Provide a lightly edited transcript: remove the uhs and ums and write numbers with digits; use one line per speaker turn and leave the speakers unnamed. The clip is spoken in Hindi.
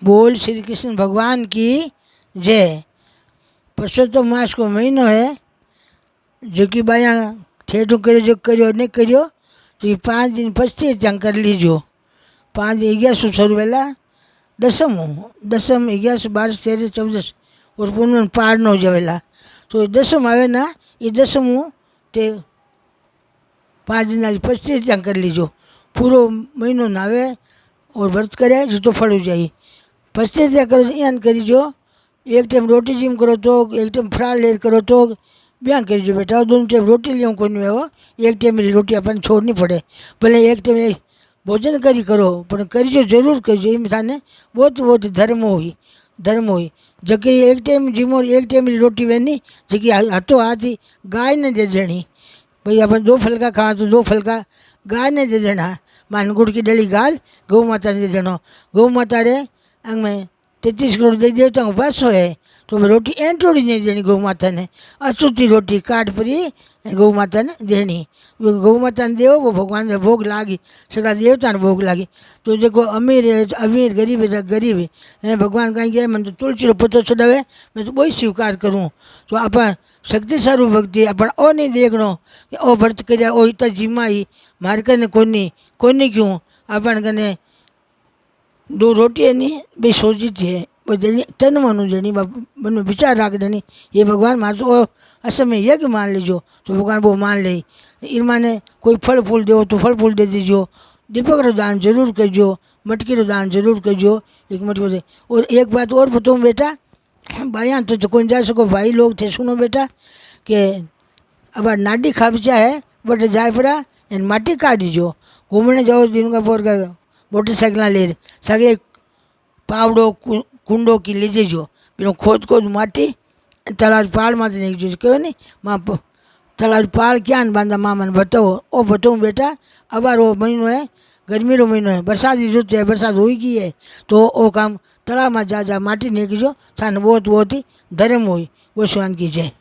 बोल श्री कृष्ण भगवान की जय। पुरुषोत्तम मास को महीनो है जो कि बाया ठेठू करो जो करो नहीं करो तो ये 5 दिन पछी ત્યાં કરી લીજો। 5 11 શરૂ વહેલા દસમ 11 12 13 14 और पूनम पार न जवेला तो दसम आवे ना ये दसम ते 5 दिन पछी ત્યાં કરી લીજો। पूरो महीनो नावे और व्रत करे जो तो फल जाए पछी ત્યાં करो यान करीजो। एक टाइम रोटी जिम करो तो एक टाइम फराळ लेर करो तो ब्याह करीजो बेटा। दोनों टाइम रोटी लियो कोई नहीं हो एक टाइम मेरी रोटी अपन छोड़नी पड़े भले एक टाइम भोजन करी करो पर करीजो जरूर करीजो। एम थाने बहुत धर्म हुई जबकि एक टाइम जिमो एक टाइम मेरी रोटी वेनी जबकि हाथों हाथ ही गाय ने दे देनी भाई अपन 2 फलका खा तो 2 फलका गाय ने दे देना। मान गुड़ की डली गाल गौ माता ने दे देना। गौ माता रे अंग में 33 करोड़ दे देवता को पासो है तो रोटी एंटोड़ी नहीं देनी गौ माता ने। अछूती रोटी काट परी गौ माता ने देनी। गौ माता ने देव वो भगवान ने भोग लागी सगड़ा देवता ने भोग लागी। तो जो अमीर है अमीर गरीब है गरीब है भगवान कहीं गए मैं तो तुलसी रो पत्तो चढ़ावे मैं तो वही स्वीकार करूँ। तो आप शक्तिशाली भक्ति अपन ओ नहीं देखनो कि ओ व्रत कर ओ इतना जिमाई मार कने कोनी क्यों अपन कने 2 रोटी है नहीं भाई सोची थी वो देनी तन मनु देनी मन में विचार रख देनी ये भगवान मार तो असमय यज्ञ मान लीजो तो भगवान वो मान ले। इनमें ने कोई फल फूल दो तो फल फूल दे दीजो। दीपक रो दान जरूर करजो मटकी रो दान जरूर करजो एक मटकी दे। और एक बात और बताऊँ बेटा भाई तो कोई जा सको भाई लोग थे सुनो बेटा कि अब नाडी खाबचा है बट जाए पड़ा एन माटी काढ़ीजो घूमने जाओ दिन का पोर का मोटरसाइकिल ले सगे पावड़ो कुंडो की लीजेजो पेलो खोद माटी तलाव पाल में नहीं जो कहो नहीं माँ तलाव पाल क्या बांधा मामा ने बताओ ओ बताऊँ बेटा अबार वो महीनो है गर्मी रो महीनो है बरसात की ऋतु है बरसात हो गई है तो वो काम तलाव में जा माटी नहीं कीजो थाने बहुत ही धर्म हुई वो स्वान की जय।